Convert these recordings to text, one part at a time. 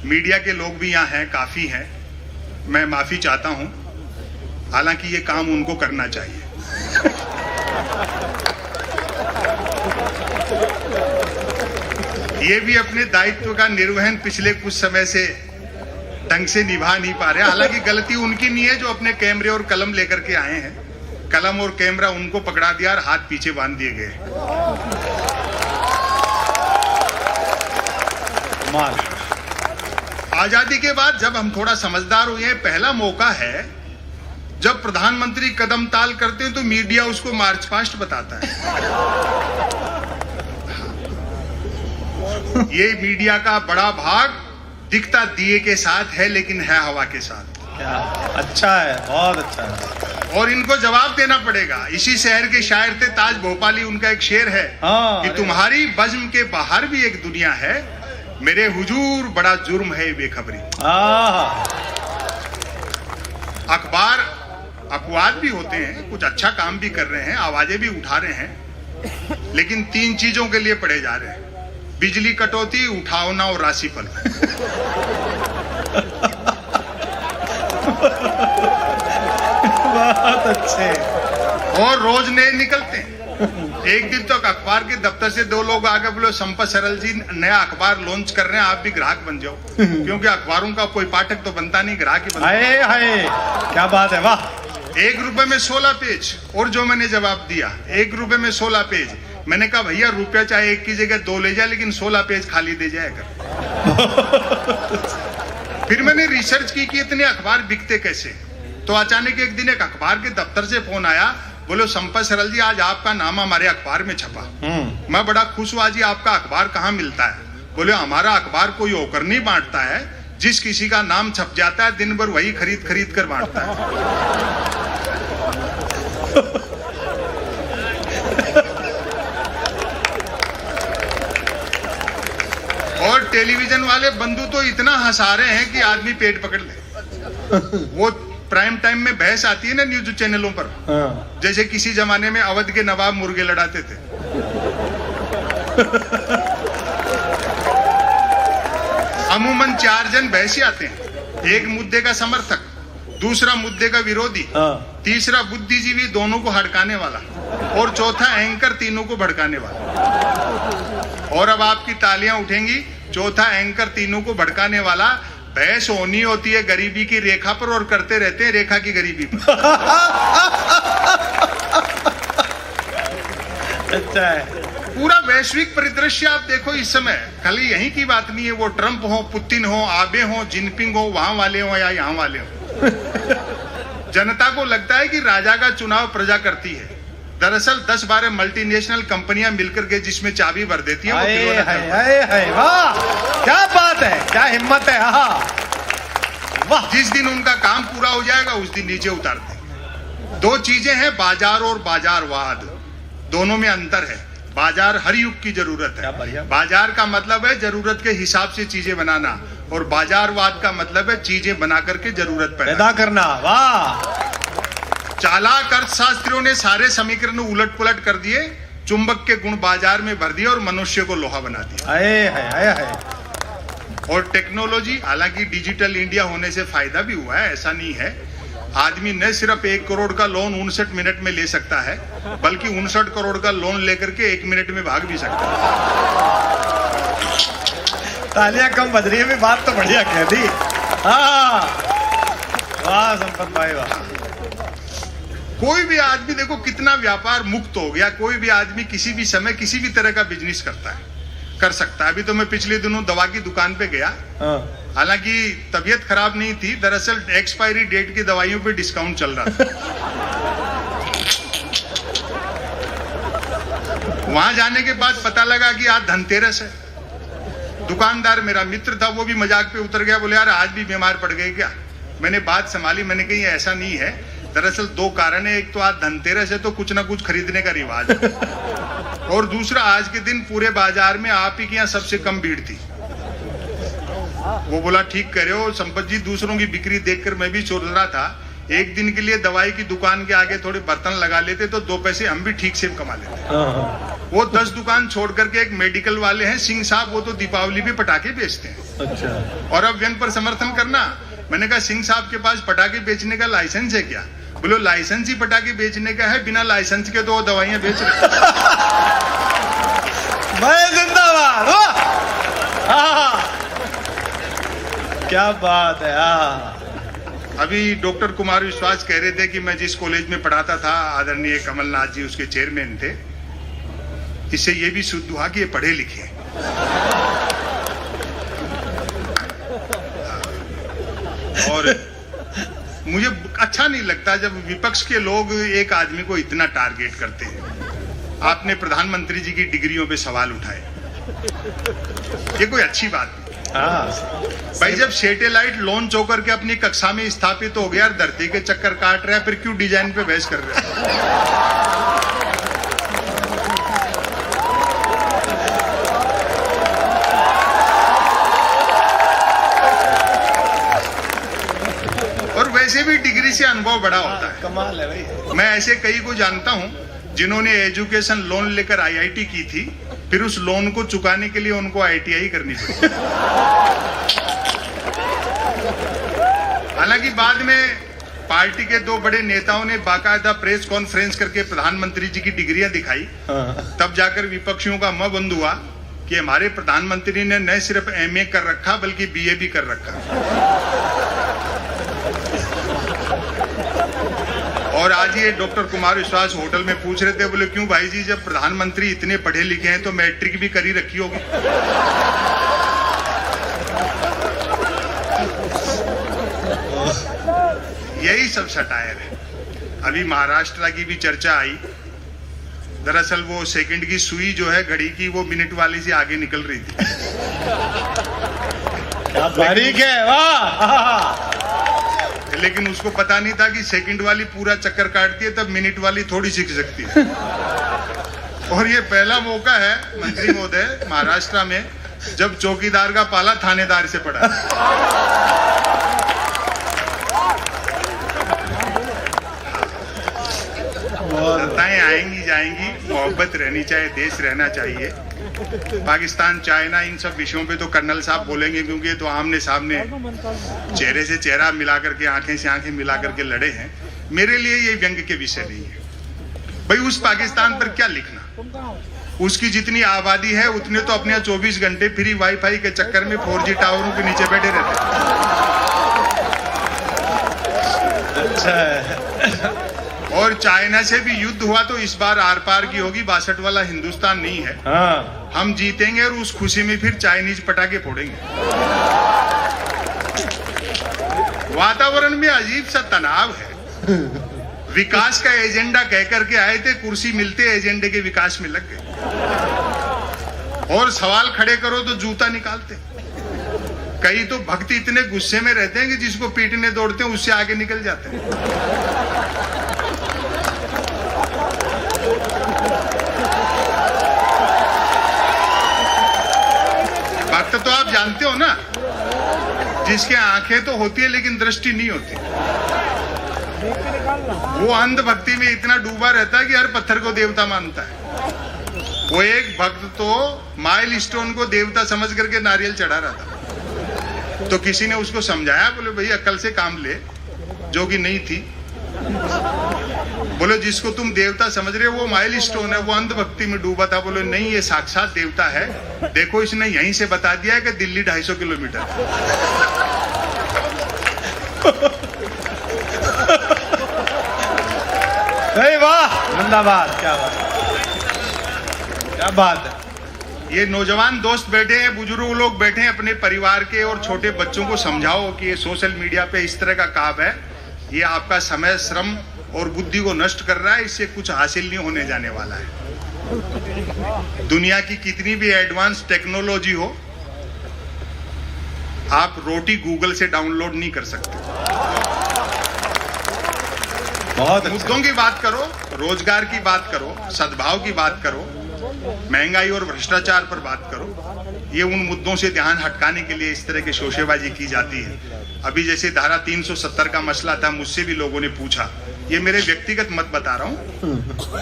Media के लोग भी यहाँ हैं, काफी हैं, मैं माफी चाहता हूं। हालांकि ये काम उनको करना चाहिए। ये भी अपने दायित्व का निर्वहन पिछले कुछ समय से ढंग से निभा नहीं पा रहे। हालांकि गलती उनकी नहीं है जो अपने कैमरे और कलम लेकर के आए हैं। कलम और कैमरा उनको पकड़ा दिया और हाथ पीछे बांध दिए गए। आजादी के बाद जब हम थोड़ा समझदार हुए हैं, पहला मौका है जब प्रधानमंत्री कदम ताल करते हैं तो मीडिया उसको मार्च पास्ट बताता है। ये मीडिया का बड़ा भाग दिखता दिए के साथ है, लेकिन है हवा के साथ। क्या अच्छा है, बहुत अच्छा है। और इनको जवाब देना पड़ेगा। इसी शहर के शायर थे ताज भोपाली, उनका एक शेर है कि तुम्हारी बज़्म के बाहर भी एक दुनिया है, मेरे हुजूर बड़ा जुर्म है बेखबरी। अखबार अपवाद भी होते हैं, कुछ अच्छा काम भी कर रहे हैं, आवाजें भी उठा रहे हैं, लेकिन 3 चीजों के लिए पढ़े जा रहे हैं: बिजली कटौती, उठावना और राशिफल। बहुत अच्छे। और रोज नए निकलते हैं। एक दिन तक अखबार के दफ्तर से 2 लोग आके बोले संपत सरल जी नया अखबार लॉन्च कर रहे हैं, आप भी ग्राहक बन जाओ। क्योंकि अखबारों का कोई पाठक तो बनता नहीं, ग्राहक ही बनता है। हाय क्या बात है, वाह। 1 रुपए में 16 पेज। और जो मैंने जवाब दिया 1 रुपए में 16 पेज। मैंने कहा भैया रुपया चाहे 1 की जगह 2 ले जाए, लेकिन 16 पेज खाली दे जाएगा। फिर मैंने रिसर्च की कि इतने अखबार बिकते कैसे। तो अचानक एक दिन एक अखबार के दफ्तर से फोन आया, बोलो संपत सरल जी आज आपका नाम हमारे अखबार में छपा। मैं बड़ा खुश हुआ, जी आपका अखबार कहाँ मिलता है? बोले हमारा अखबार कोई होकर नहीं बांटता है, जिस किसी का नाम छप जाता है दिन भर वही खरीद खरीद कर बांटता है। और टेलीविजन वाले बंधु तो इतना हंसा रहे हैं कि आदमी पेट पकड़ ले। वो प्राइम टाइम में बहस आती है ना न्यूज चैनलों पर, जैसे किसी जमाने में अवध के नवाब मुर्गे लड़ाते थे। अमूमन 4 जन बहसी आते हैं, एक मुद्दे का समर्थक, दूसरा मुद्दे का विरोधी, तीसरा बुद्धिजीवी दोनों को हड़काने वाला, और चौथा एंकर तीनों को भड़काने वाला। और अब आपकी तालियां उठेंगी, चौथा एंकर तीनों को भड़काने वाला बहस होनी होती है गरीबी की रेखा पर, और करते रहते हैं रेखा की गरीबी पर। अच्छा है। पूरा वैश्विक परिदृश्य आप देखो इस समय, खाली यहीं की बात नहीं है, वो ट्रंप हो, पुतिन हो, आबे हो, जिनपिंग हो, वहां वाले हो या यहाँ वाले हो। जनता को लगता है कि राजा का चुनाव प्रजा करती है। दरअसल 10-12 मल्टीनेशनल कंपनियां मिलकर के जिसमें चाबी भर देती हैं। वाह क्या बात है, क्या हिम्मत है। वाह। जिस दिन उनका काम पूरा हो जाएगा उस दिन नीचे उतारते हैं। 2 चीजें हैं, बाजार और बाजारवाद, दोनों में अंतर है। बाजार हर युग की जरूरत है। बाजार का मतलब है जरूरत के हिसाब से चीजें बनाना, और बाजारवाद का मतलब है चीजें बना करके जरूरत पैदा करना। वाह। चालाक अर्थशास्त्रियों ने सारे समीकरण उलट पुलट कर दिए, चुंबक के गुण बाजार में भर दिए और मनुष्य को लोहा बना दिया। और टेक्नोलॉजी, हालांकि डिजिटल इंडिया होने से फायदा भी हुआ है, ऐसा नहीं है। आदमी न सिर्फ 1 करोड़ का लोन 59 मिनट में ले सकता है, बल्कि 59 करोड़ का लोन लेकर के 1 मिनट में भाग भी सकता है। तालियां कम बज रही है, बात तो बढ़िया कह दी। वाह संपत भाई वाह। कोई भी आदमी देखो कितना व्यापार मुक्त हो गया, कोई भी आदमी किसी भी समय किसी भी तरह का बिजनेस कर सकता है। अभी तो मैं पिछले दिनों दवा की दुकान पे गया, हालांकि तबीयत खराब नहीं थी, दरअसल एक्सपायरी डेट की दवाइयों पे डिस्काउंट चल रहा था। वहां जाने के बाद पता लगा कि आज धनतेरस है। दुकानदार मेरा मित्र था, वो भी मजाक पे उतर गया, बोले यार आज भी बीमार पड़ गए क्या? मैंने बात संभाली, मैंने कही ऐसा नहीं है, दरअसल 2 कारण है। एक तो आज धनतेरस है तो कुछ ना कुछ खरीदने का रिवाज है, और दूसरा आज के दिन पूरे बाजार में आप ही के यहाँ सबसे कम भीड़ थी। वो बोला ठीक कह रहे हो संपत जी, दूसरों की बिक्री देखकर मैं भी सोच रहा था एक दिन के लिए दवाई की दुकान के आगे थोड़े बर्तन लगा लेते तो 2 पैसे हम भी ठीक से कमा लेते। वो 10 दुकान छोड़ करके एक मेडिकल वाले हैं सिंह साहब, वो तो दीपावली पे पटाखे बेचते हैं। अच्छा। और अब व्यंग पर समर्थन करना। मैंने कहा सिंह साहब के पास पटाखे बेचने का लाइसेंस है क्या? बोलो लाइसेंस ही पटाखे बेचने का है, बिना लाइसेंस के तो वो दवाइयां बेच रहे। मैं जिंदाबाद। हाँ, क्या बात है। अभी डॉक्टर कुमार विश्वास कह रहे थे कि मैं जिस कॉलेज में पढ़ाता था, आदरणीय कमलनाथ जी उसके चेयरमैन थे। इससे ये भी शुद्ध हुआ कि ये पढ़े लिखे हैं। और मुझे अच्छा नहीं लगता जब विपक्ष के लोग एक आदमी को इतना टारगेट करते हैं। आपने प्रधानमंत्री जी की डिग्रियों पे सवाल उठाए, ये कोई अच्छी बात नहीं। भाई जब सैटेलाइट लॉन्च होकर के अपनी कक्षा में स्थापित हो गया, धरती के चक्कर काट रहा है, फिर क्यों डिजाइन पे बहस कर रहे हैं? वैसे भी डिग्री से अनुभव बड़ा होता है। कमाल है भाई। मैं ऐसे कई को जानता हूं जिन्होंने एजुकेशन लोन लेकर आईआईटी की थी, फिर उस लोन को चुकाने के लिए उनको आईटीआई करनी पड़ी। हालांकि बाद में पार्टी के दो बड़े नेताओं ने बाकायदा प्रेस कॉन्फ्रेंस करके प्रधानमंत्री जी की डिग्रियां दिखाई। तब जाकर विपक्षियों का मुंह बंद हुआ कि हमारे प्रधानमंत्री ने न सिर्फ एमए कर रखा बल्कि बीए भी कर रखा। और आज ये डॉक्टर कुमार विश्वास होटल में पूछ रहे थे, बोले क्यों भाई जी, जब प्रधानमंत्री इतने पढ़े लिखे हैं तो मैट्रिक भी करी रखी होगी। यही सब सटायर है। अभी महाराष्ट्र की भी चर्चा आई। दरअसल वो सेकंड की सुई जो है घड़ी की, वो मिनट वाली से आगे निकल रही थी। क्या बारीक है, वाह। लेकिन उसको पता नहीं था कि सेकंड वाली पूरा चक्कर काटती है, तब मिनट वाली थोड़ी सीख सकती है। और ये पहला मौका है मंत्री महोदय महाराष्ट्र में जब चौकीदार का पाला थानेदार से पड़ा। सत्ताएं आएंगी जाएंगी, मोहब्बत रहनी चाहिए, देश रहना चाहिए। पाकिस्तान, चाइना, इन सब विषयों पे तो कर्नल साहब बोलेंगे, क्योंकि ये तो आमने सामने चेहरे से चेहरा मिला करके, आंखें से आंखें मिला करके लड़े हैं। मेरे लिए ये व्यंग के विषय नहीं है। भाई उस पाकिस्तान पर क्या लिखना? उसकी जितनी आबादी है उतने तो अपने 24 घंटे फ्री वाईफाई के चक्कर में 4G टावरों के नीचे बैठे रहते हैं। अच्छा। और चाइना से भी युद्ध हुआ तो इस बार आर पार की होगी, 62 वाला हिंदुस्तान नहीं है। हाँ। हम जीतेंगे और उस खुशी में फिर चाइनीज पटाखे फोड़ेंगे। वातावरण में अजीब सा तनाव है। विकास का एजेंडा कह करके आए थे, कुर्सी मिलते एजेंडे के विकास में लग गए। और सवाल खड़े करो तो जूता निकालते। कई तो भक्त इतने गुस्से में रहते हैं कि जिसको पीटने दौड़ते हैं उससे आगे निकल जाते हैं। भक्त तो आप जानते हो ना, जिसके आंखें तो होती है लेकिन दृष्टि नहीं होती। वो अंध भक्ति में इतना डूबा रहता है कि हर पत्थर को देवता मानता है। वो एक भक्त तो माइल स्टोन को देवता समझ करके नारियल चढ़ा रहा था। तो किसी ने उसको समझाया, बोले भाई अक्ल से काम ले, जो कि नहीं थी। बोले जिसको तुम देवता समझ रहे हो वो माइल स्टोन है, वो अंध भक्ति में डूबा था। बोले नहीं, ये साक्षात देवता है। देखो इसने यहीं से बता दिया है कि दिल्ली 250 किलोमीटर। वाह, जिंदाबाद। क्या बात, क्या बात है। ये नौजवान दोस्त बैठे हैं, बुजुर्ग लोग बैठे हैं, अपने परिवार के और छोटे बच्चों को समझाओ कि ये सोशल मीडिया पे इस तरह का काम है, ये आपका समय, श्रम और बुद्धि को नष्ट कर रहा है। इससे कुछ हासिल नहीं होने जाने वाला है। दुनिया की कितनी भी एडवांस टेक्नोलॉजी हो, आप रोटी गूगल से डाउनलोड नहीं कर सकते। बहुत मुद्दों की बात करो, रोजगार की बात करो, सद्भाव की बात करो, महंगाई और भ्रष्टाचार पर बात करो। ये उन मुद्दों से ध्यान हटकाने के लिए इस तरह की शोशेबाजी की जाती है। अभी जैसे धारा 370 का मसला था, मुझसे भी लोगों ने पूछा, ये मेरे व्यक्तिगत मत बता रहा हूं।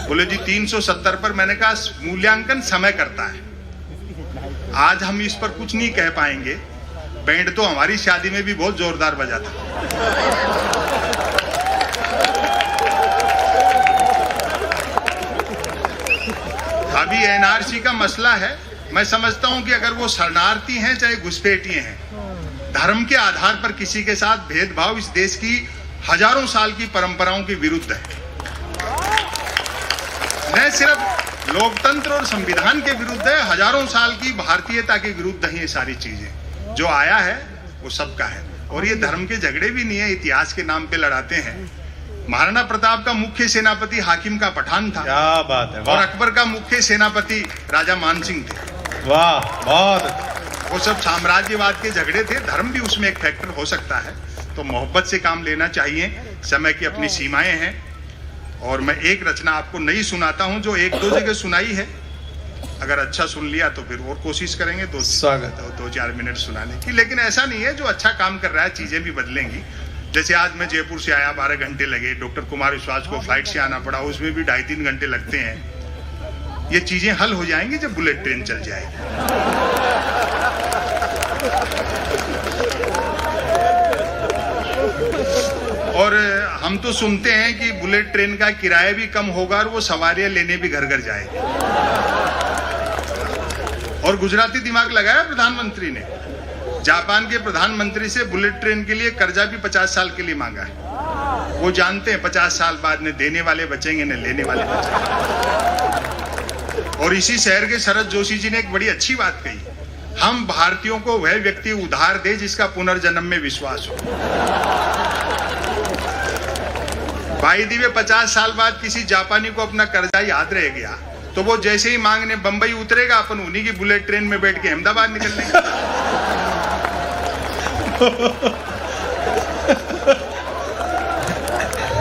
बोले जी 370 पर मैंने कहा मूल्यांकन समय करता है। आज हम इस पर कुछ नहीं कह पाएंगे, बैंड तो हमारी शादी में भी बहुत जोरदार बजा था। अभी एनआरसी का मसला है। मैं समझता हूं कि अगर वो शरणार्थी हैं चाहे घुसपैठिए हैं, धर्म के आधार पर किसी के साथ भेदभाव इस देश की हजारों साल की परंपराओं के विरुद्ध है। न सिर्फ लोकतंत्र और संविधान के विरुद्ध है, हजारों साल की भारतीयता के विरुद्ध है। ये सारी चीजें जो आया है वो सबका है, और ये धर्म के झगड़े भी नहीं है, इतिहास के नाम पे लड़ाते हैं। महाराणा प्रताप का मुख्य सेनापति हाकिम का पठान था। क्या बात है, और वाह अकबर का मुख्य सेनापति राजा मानसिंह थे। वाह, बहुत वो सब साम्राज्यवाद के झगड़े थे। धर्म भी उसमें एक फैक्टर हो सकता है। तो मोहब्बत से काम लेना चाहिए। समय की अपनी सीमाएं हैं। और मैं एक रचना आपको नई सुनाता हूं जो एक दो जगह सुनाई है। अगर अच्छा सुन लिया तो फिर और कोशिश करेंगे दो चार मिनट सुनाने की। लेकिन ऐसा नहीं है, जो अच्छा काम कर रहा है चीजें भी बदलेंगी। जैसे आज मैं जयपुर से आया, 12 घंटे लगे। डॉक्टर कुमार विश्वास को फ्लाइट से आना पड़ा, उसमें भी 2.5-3 घंटे लगते हैं। ये चीजें हल हो जाएंगी जब बुलेट ट्रेन चल जाएगी। और हम तो सुनते हैं कि बुलेट ट्रेन का किराया भी कम होगा और वो सवारियां लेने भी घर घर जाएगी। और गुजराती दिमाग लगाया प्रधानमंत्री ने। जापान के प्रधानमंत्री से बुलेट ट्रेन के लिए कर्जा भी 50 साल के लिए मांगा है। वो जानते हैं 50 साल बाद न देने वाले बचेंगे न लेने वाले बचेंगे। और इसी शहर के शरद जोशी जी ने एक बड़ी अच्छी बात कही, हम भारतीयों को वह व्यक्ति उधार दे जिसका पुनर्जन्म में विश्वास हो। भाई दिवे 50 साल बाद किसी जापानी को अपना कर्जा याद रह गया तो वो जैसे ही मांगने बंबई उतरेगा, अपन उन्हीं की बुलेट ट्रेन में बैठ के अहमदाबाद निकल लेंगे।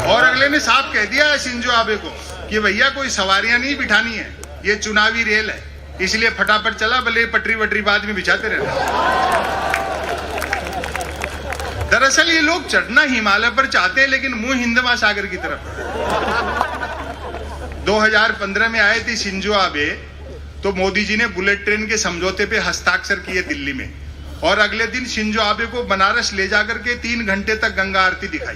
और अगले ने साफ कह दिया शिंजो आबे को कि भैया कोई सवारियां नहीं बिठानी है, ये चुनावी रेल है, इसलिए फटाफट चला, भले पटरी वटरी बाद में बिछाते रहना। दरअसल ये लोग चढ़ना हिमालय पर चाहते हैं लेकिन मुंह हिंद महासागर की तरफ। 2015 में आए थे शिंजो आबे, तो मोदी जी ने बुलेट ट्रेन के समझौते पे हस्ताक्षर किए दिल्ली में। और अगले दिन शिंजो आबे को बनारस ले जाकर के 3 घंटे तक गंगा आरती दिखाई।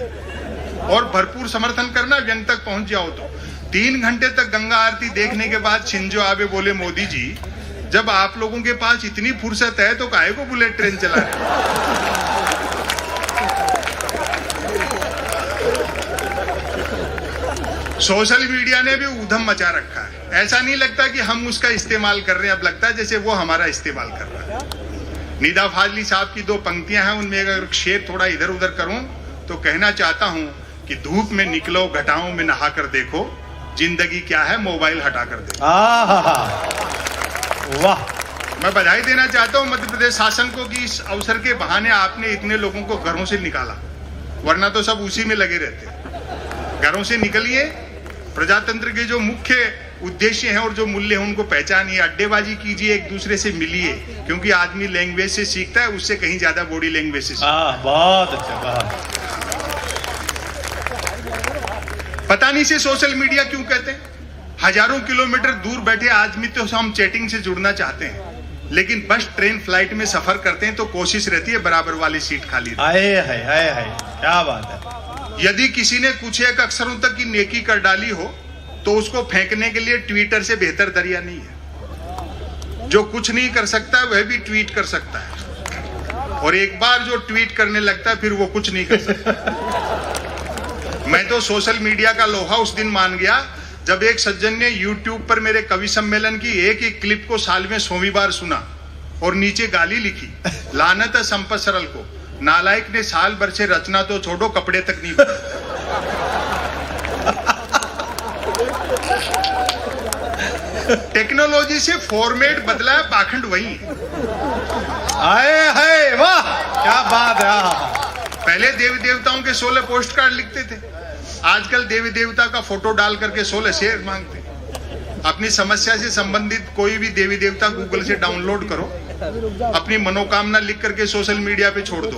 और भरपूर समर्थन करना, व्यंग तक पहुंच जाओ तो। 3 घंटे तक गंगा आरती देखने के बाद शिंजो आबे बोले, मोदी जी जब आप लोगों के पास इतनी फुर्सत है तो काहे को बुलेट ट्रेन चला रहे? सोशल मीडिया ने भी ऊधम मचा रखा है। ऐसा नहीं लगता कि हम उसका इस्तेमाल कर रहे हैं, अब लगता है जैसे वो हमारा इस्तेमाल कर रहा है। निदा फाजली साहब की 2 पंक्तियां हैं, उनमें अगर शेर थोड़ा इधर उधर करूं तो कहना चाहता हूं कि धूप में निकलो घटाओं में नहा कर देखो, जिंदगी क्या है मोबाइल हटा कर देखो। वाह। मैं बधाई देना चाहता हूं मध्य प्रदेश शासन को कि इस अवसर के बहाने आपने इतने लोगों को घरों से निकाला, वरना तो सब उसी में लगे रहते। घरों से निकलिए, प्रजातंत्र के जो मुख्य उद्देश्य हैं और जो मूल्य हैं उनको पहचानिए, अड्डेबाजी कीजिए, एक दूसरे से मिलिए, क्योंकि आदमी लैंग्वेज से सीखता है, उससे कहीं ज्यादा बॉडी लैंग्वेज से सीखता है। बहुत अच्छा, बहुत। पता नहीं से सोशल मीडिया क्यों कहते हैं। हजारों किलोमीटर दूर बैठे आदमी तो हम चैटिंग से जुड़ना चाहते हैं, लेकिन बस ट्रेन फ्लाइट में सफर करते हैं तो कोशिश रहती है बराबर वाली सीट खाली। आए है, क्या बात है। यदि किसी ने कुछ एक अक्षरों तक की नेकी कर डाली हो तो उसको फेंकने के लिए ट्विटर से बेहतर दरिया नहीं है। जो कुछ नहीं कर सकता वह भी ट्वीट कर सकता है, और एक बार जो ट्वीट करने लगता है फिर वो कुछ नहीं कर सकता। मैं तो सोशल मीडिया का लोहा उस दिन मान गया जब एक सज्जन ने यूट्यूब पर मेरे कवि सम्मेलन की एक ही क्लिप को साल में 100वीं बार सुना और नीचे गाली लिखी, लानत है संपत सरल को, नालायक ने साल भर से रचना तो छोड़ो कपड़े तक नहीं पहने। टेक्नोलॉजी से फॉर्मेट बदला है, पाखंड वही है। आए है, वाह क्या बात है। पहले देवी देवताओं के 16 पोस्ट कार्ड लिखते थे, आजकल देवी देवता का फोटो डाल करके 16 शेयर मांगते। अपनी समस्या से संबंधित कोई भी देवी देवता गूगल से डाउनलोड करो, अपनी मनोकामना लिख करके सोशल मीडिया पे छोड़ दो,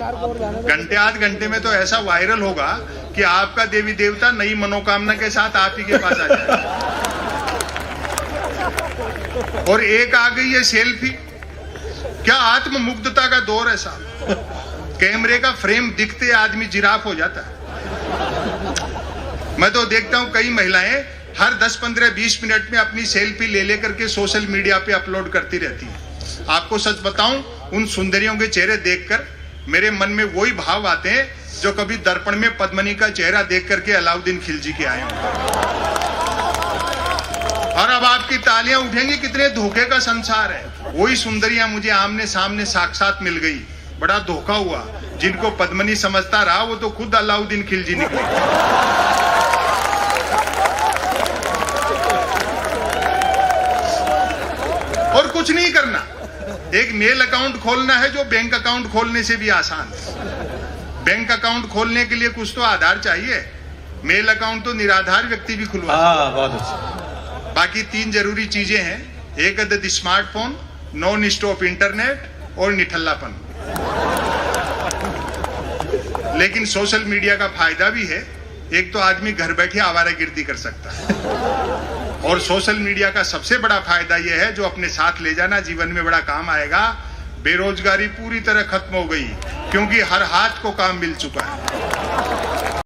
घंटे आध घंटे में तो ऐसा वायरल होगा कि आपका देवी देवता नई मनोकामना के साथ आप ही के पास आ जाएगा। और एक आ गई है सेल्फी। क्या आत्ममुग्धता का दौर है साहब। कैमरे का फ्रेम दिखते आदमी जिराफ हो जाता है। मैं तो देखता हूं कई महिलाएं हर 10, 15, 20 मिनट में अपनी सेल्फी ले लेकर के सोशल मीडिया पे अपलोड करती रहती है। आपको सच बताऊं, उन सुंदरियों के चेहरे देखकर मेरे मन में वही भाव आते हैं जो कभी दर्पण में पद्मनी का चेहरा देख करके अलाउद्दीन खिलजी के आए होंगे। और अब आपकी तालियां उठेंगी, कितने धोखे का संसार है। वही सुंदरियां मुझे आमने सामने साक्षात मिल गई, बड़ा धोखा हुआ। जिनको पद्मनी समझता रहा वो तो खुद अलाउद्दीन खिलजी निकले। और कुछ नहीं करना, एक मेल अकाउंट खोलना है जो बैंक अकाउंट खोलने से भी आसान है। बैंक अकाउंट खोलने के लिए कुछ तो आधार चाहिए, मेल अकाउंट तो निराधार व्यक्ति भी खुलवा। बहुत अच्छा। बाकी 3 जरूरी चीजें हैं, एक है स्मार्टफोन, नॉन स्टॉप इंटरनेट और निठल्लापन। लेकिन सोशल मीडिया का फायदा भी है, एक तो आदमी घर बैठे आवारागर्दी कर सकता है, और सोशल मीडिया का सबसे बड़ा फायदा यह है जो अपने साथ ले जाना जीवन में बड़ा काम आएगा। बेरोजगारी पूरी तरह खत्म हो गई क्योंकि हर हाथ को काम मिल चुका है।